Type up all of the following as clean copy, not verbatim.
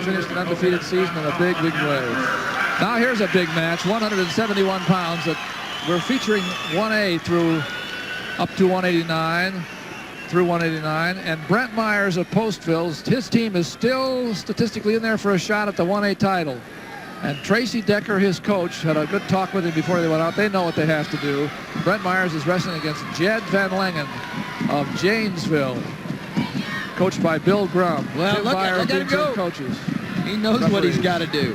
finished an undefeated season in a big, big way. Now here's a big match, 171 pounds. That we're featuring 1A through up to 189, through 189. And Brent Meyers of Postville, his team is still statistically in there for a shot at the 1A title. And Tracy Decker, his coach, had a good talk with him before they went out. They know what they have to do. Brent Meyers is wrestling against Jed Vanlengen of Janesville, coached by Bill Grum. Well, look at him go. Coaches. He knows what he's got to do.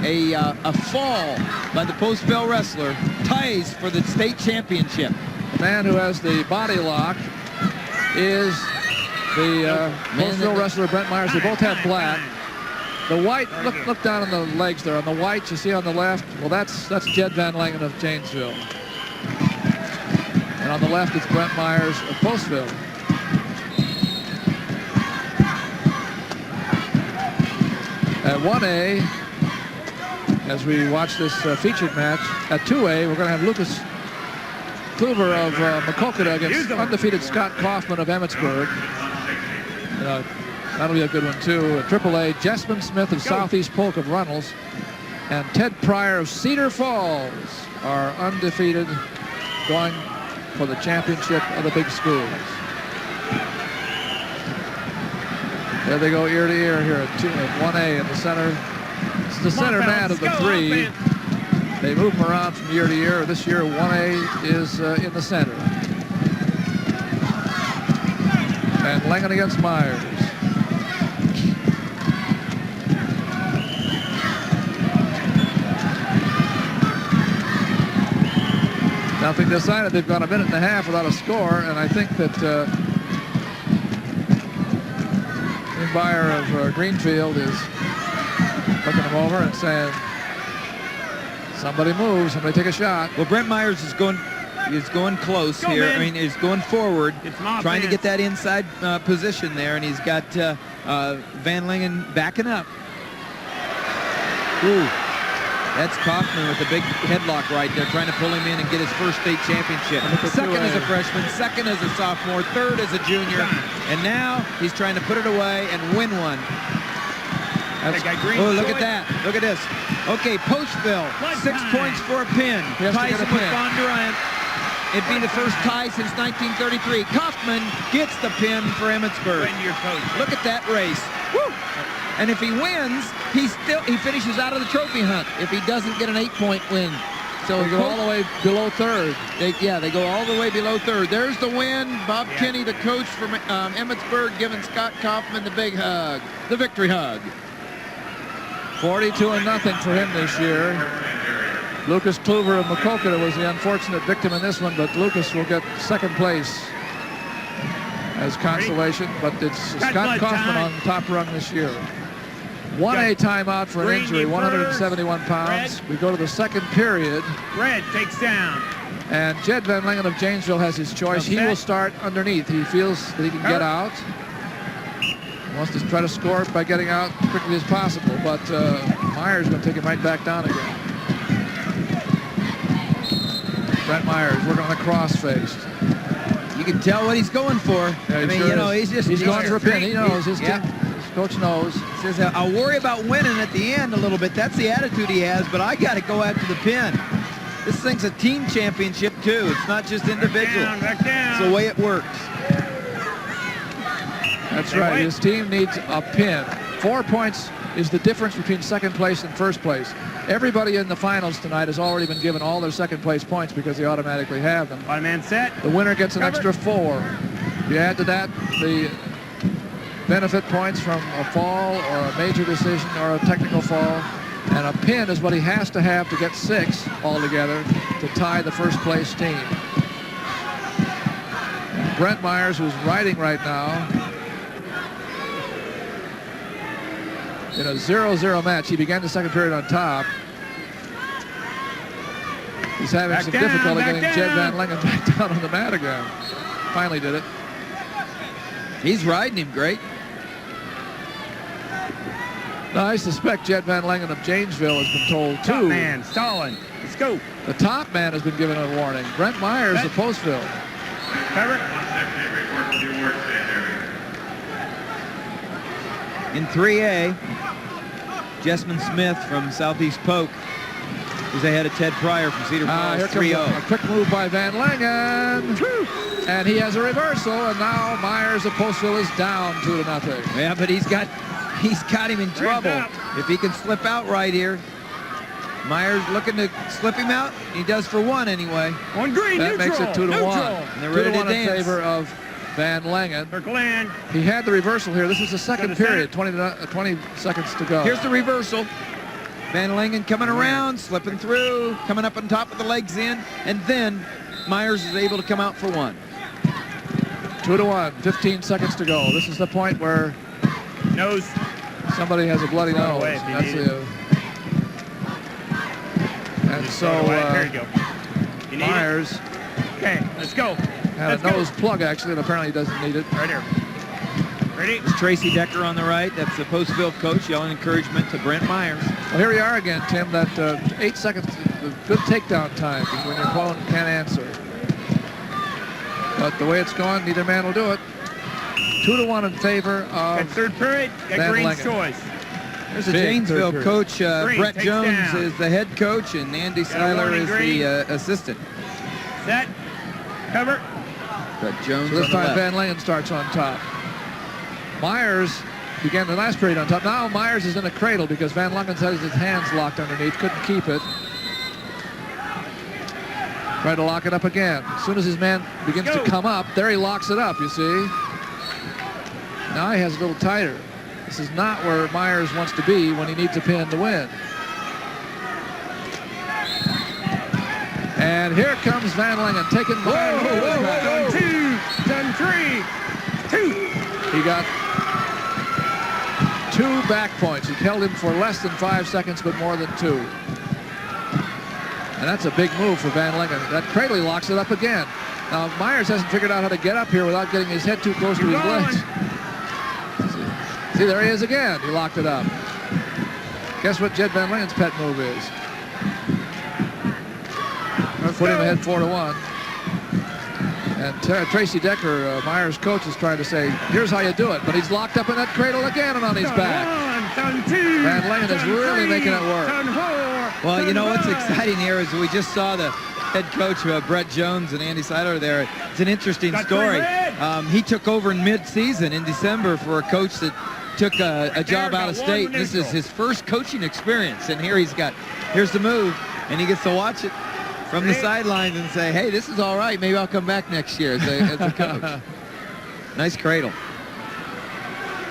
A fall by the Postville wrestler ties for the state championship. The man who has the body lock is the Postville wrestler Brent Meyers. They both have black. The white, look down on the legs there. On the white, you see on the left, well, that's Jed Vanlengen of Janesville. And on the left, it's Brent Meyers of Postville. At 1A, as we watch this featured match, at 2A, we're going to have Lucas Kluever of Maquoketa against undefeated Scott Kauffman of Emmitsburg. That'll be a good one, too. At AAA, Jessman Smith of Southeast Polk of Runnels and Ted Prier of Cedar Falls are undefeated, going for the championship of the big schools. There they go ear to ear here at 1A in the center. This is the center man of the three. They move them around from year to year. This year, 1A is in the center. And Langen against Meyers. Nothing decided. They've gone a minute and a half without a score, and I think that Buyer of Greenfield is looking them over and saying, somebody move, somebody take a shot. Well, Brent Meyers is going close here. Man. I mean, he's going forward, trying to get that inside position there, and he's got Vanlengen backing up. Ooh. That's Kauffman with a big headlock right there, trying to pull him in and get his first state championship. Second as a freshman, second as a sophomore, third as a junior, and now he's trying to put it away and win one. Oh, look at that. Look at this. Okay, Postville, 6 points for a pin. Ties him with Von Durant. It'd be the first tie since 1933. Kauffman gets the pin for Emmitsburg. Look at that race. Woo! And if he wins, he finishes out of the trophy hunt if he doesn't get an 8-point win. So they go all the way below third. They go all the way below third. There's the win. Bob Kinney, the coach from Emmitsburg, giving Scott Kauffman the big hug, the victory hug. 42-0 for him this year. Lucas Kluever of Maquoketa was the unfortunate victim in this one, but Lucas will get second place as consolation. But it's Scott Kauffman on the top rung this year. 1A timeout for an injury, 171 pounds. We go to the second period. Red takes down. And Jed Vanlengen of Janesville has his choice. He will start underneath. He feels that he can get out. He wants to try to score by getting out as quickly as possible. But Meyers is going to take him right back down again. Brent Meyers working on the crossface. You can tell what he's going for. Yeah, I mean, sure you know, he's going for a pin. He knows. His coach knows. He says, I'll worry about winning at the end a little bit. That's the attitude he has, but I got to go after the pin. This thing's a team championship, too. It's not just individual. Back down. It's the way it works. That's right. His team needs a pin. 4 points is the difference between second place and first place. Everybody in the finals tonight has already been given all their second place points because they automatically have them. One-man set. The winner gets an extra 4. You add to that the benefit points from a fall or a major decision or a technical fall. And a pin is what he has to have to get 6 altogether to tie the first place team. And Brent Meyers, who's riding right now in a 0-0 match. He began the second period on top. He's having some difficulty getting Jed Vanlengen back down on the mat again. Finally did it. He's riding him great. Now, I suspect Jed Vanlengen of Janesville has been told, too. Top man, stalling. Let's go. The top man has been given a warning. Brent Meyers of Postville. Cover. In 3A, Jessman Smith from Southeast Polk is ahead of Ted Prier from Cedar Falls, Here 3-0. comes a quick move by Vanlengen. And he has a reversal, and now Meyers of Postville is down 2-0. Yeah, but he's got him in trouble. If he can slip out right here. Meyers looking to slip him out. He does for one anyway. On green, that makes it 2-1. And they're ready to 2-1 in favor of Vanlengen. For Glenn. He had the reversal here. This is the second period. 20 seconds to go. Here's the reversal. Vanlengen coming around, slipping through, coming up on top of the legs in, and then Meyers is able to come out for one. 2-1, 15 seconds to go. This is the point where Nose. somebody has a bloody Throw it nose. away if you That's need the, and Just so throw it away. There you go. You need Meyers it? Okay, let's go. had Let's a nose plug actually, and apparently he doesn't need it. Right here. Ready? It's Tracy Decker on the right. That's the Postville coach yelling encouragement to Brent Meyers. Well, here we are again, Tim. That 8 seconds, good takedown time when your opponent can't answer. But the way it's going, neither man will do it. 2-1 in favor Got of third period. Got Green's Vanlengen. choice. There's the Big Janesville third coach. Green Brett takes Jones down. is the head coach, and Andy Got a Seiler warning, is Green. the assistant. Set. Cover. Brett Jones So this on the time left. Vanlengen starts on top. Meyers began the last period on top. Now Meyers is in a cradle because Vanlengen has his hands locked underneath, couldn't keep it. Tried to lock it up again. As soon as his man begins to come up, there he locks it up, you see. Now he has a little tighter. This is not where Meyers wants to be when he needs a pin to win. And here comes Vanlengen taking Meyers. Done two. Done three. Two. He got 2 back points. He held him for less than 5 seconds, but more than 2. And that's a big move for Vanlengen. That cradle locks it up again. Now, Meyers hasn't figured out how to get up here without getting his head too close to his legs. See, there he is again. He locked it up. Guess what Jed Vanlengen's pet move is? Put him ahead 4-1. And Tracy Decker, Meyers' coach, is trying to say, here's how you do it. But he's locked up in that cradle again and on his back. Done two. Vanlengen is really making it work. Done four. Well, you know what's Done exciting here is we just saw the head coach, Brett Jones and Andy Seiler there. It's an interesting Got story. 3 red. He took over in mid-season in December for a coach that took a job out of got state. one This is neutral. his first coaching experience, and here's the move, and he gets to watch it from the sidelines and say, hey, this is all right. Maybe I'll come back next year as a coach. Nice cradle.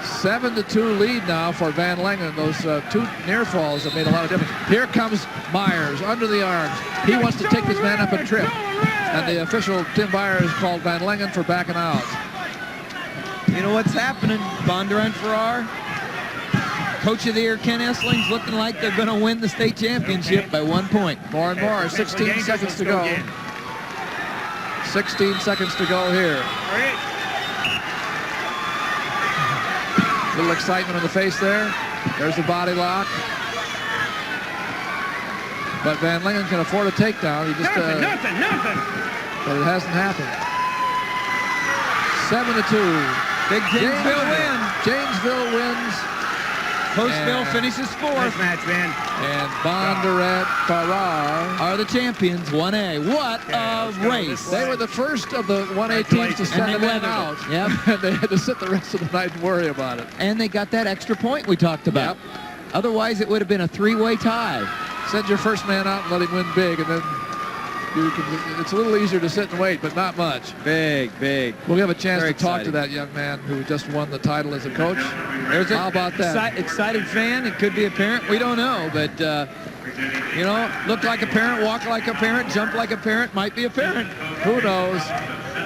7-2 lead now for Vanlengen. Those 2 near falls have made a lot of difference. Here comes Meyers under the arms. He wants to take this man up a trip. And the official, Tim Byers, called Vanlengen for backing out. You know what's happening? Bondurant Farrar, Coach of the Year Ken Essling's looking like they're going to win the state championship by 1 point. More and more. 16 seconds to go. 16 seconds to go here. Little excitement on the face there. There's the body lock. But Vanlengen can afford a takedown. He just nothing. but it hasn't happened. 7-2. Big Janesville win. Janesville wins. Postville And- finishes 4th. Nice match, man. And Bondurant Farrar Are the champions, 1A. What Yeah, a let's go race. this They were the first of the 1A teams to send And the they men weathered out. it. Yep. And they had to sit the rest of the night and worry about it. And they got that extra point we talked about. Yep. Otherwise, it would have been a 3-way tie. Send your first man out and let him win big, and then you can, it's a little easier to sit and wait, but not much. Big. We'll have a chance Very to talk to exciting. that young man who just won the title as a coach. There's How about that? Excited fan. It could be a parent. We don't know. But, you know, look like a parent, walk like a parent, jump like a parent, might be a parent. Who knows?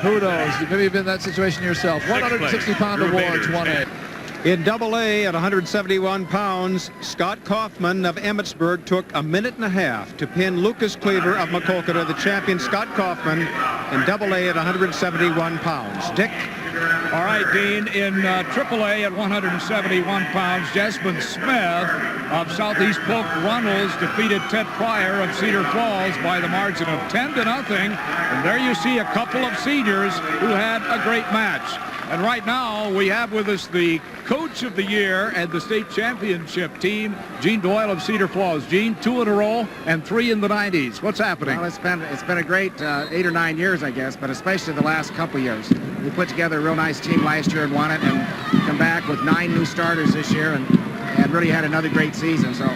Who knows? Maybe you've been in that situation yourself. 160-pound awards, 1A. In Double-A at 171 pounds, Scott Kauffman of Emmetsburg took a minute and a half to pin Lucas Kluever of Maquoketa, the champion Scott Kauffman, in Double-A at 171 pounds. Dick? All right, Dean, in AAA at 171 pounds, Jessman Smith of Southeast Polk Runnels defeated Ted Prier of Cedar Falls by the margin of 10-0. And there you see a couple of seniors who had a great match. And right now, we have with us the coach of the year and the state championship team, Gene Doyle of Cedar Falls. Gene, 2 in a row and 3 in the 90s. What's happening? Well, it's been a great 8 or 9 years, I guess, but especially the last couple years. We put together a real nice team last year and won it, and come back with 9 new starters this year, and really had another great season. So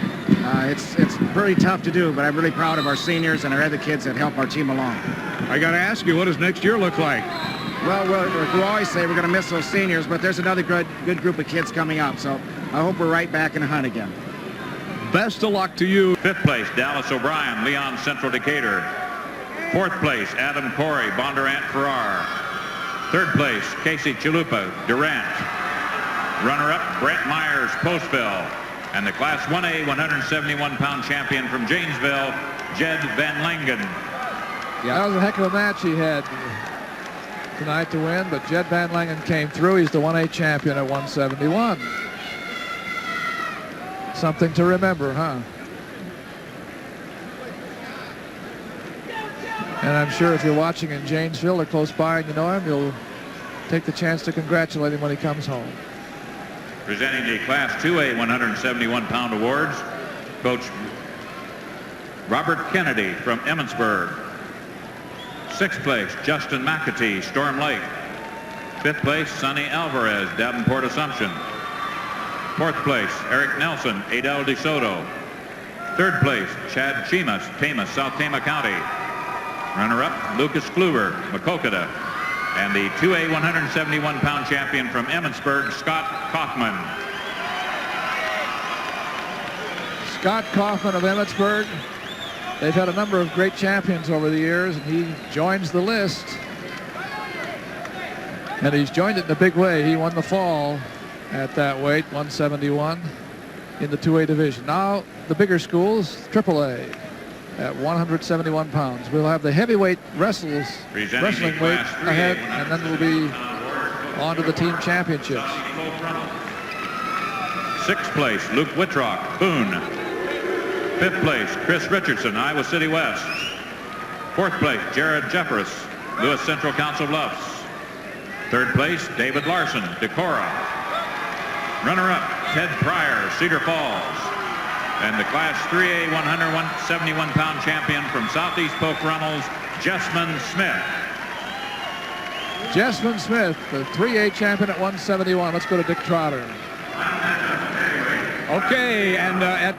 it's pretty tough to do, but I'm really proud of our seniors and our other kids that help our team along. I got to ask you, what does next year look like? Well, we always say we're going to miss those seniors, but there's another good group of kids coming up, so I hope we're right back in the hunt again. Best of luck to you. 5th place, Dallas O'Brien, Leon Central Decatur. 4th place, Adam Corey, Bondurant Farrar. 3rd place, Casey Chalupa, Durant. Runner-up, Brent Meyers, Postville. And the Class 1A 171-pound champion from Janesville, Jed Vanlengen. Yeah, that was a heck of a match he had tonight to win, but Jed Vanlengen came through. He's the 1A champion at 171. Something to remember, huh? And I'm sure if you're watching in Janesville or close by and you know him, you'll take the chance to congratulate him when he comes home. Presenting the Class 2A 171-pound awards, Coach Robert Kennedy from Emmitsburg. 6th place, Justin McAtee, Storm Lake. 5th place, Sonny Alvarez, Davenport Assumption. 4th place, Eric Nelson, Adel DeSoto. 3rd place, Chad Tamas, South Tama County. Runner-up, Lucas Kluever, Makokata. And the 2A 171-pound champion from Emmitsburg, Scott Kauffman. Scott Kauffman of Emmitsburg. They've had a number of great champions over the years, and he joins the list. And he's joined it in a big way. He won the fall at that weight, 171, in the 2A division. Now, the bigger schools, AAA, at 171 pounds. We'll have the heavyweight wrestling weight ahead, and then we'll be on to the team championships. 6th place, Luke Whitrock, Boone. 5th place, Chris Richardson, Iowa City West. 4th place, Jared Jeffress, Lewis Central Council Bluffs. 3rd place, David Larson, Decorah. Runner-up, Ted Prier, Cedar Falls. And the Class 3A 171-pound champion from Southeast Polk Runnels, Jessman Smith. Jessman Smith, the 3A champion at 171. Let's go to Dick Trotter. Okay, and at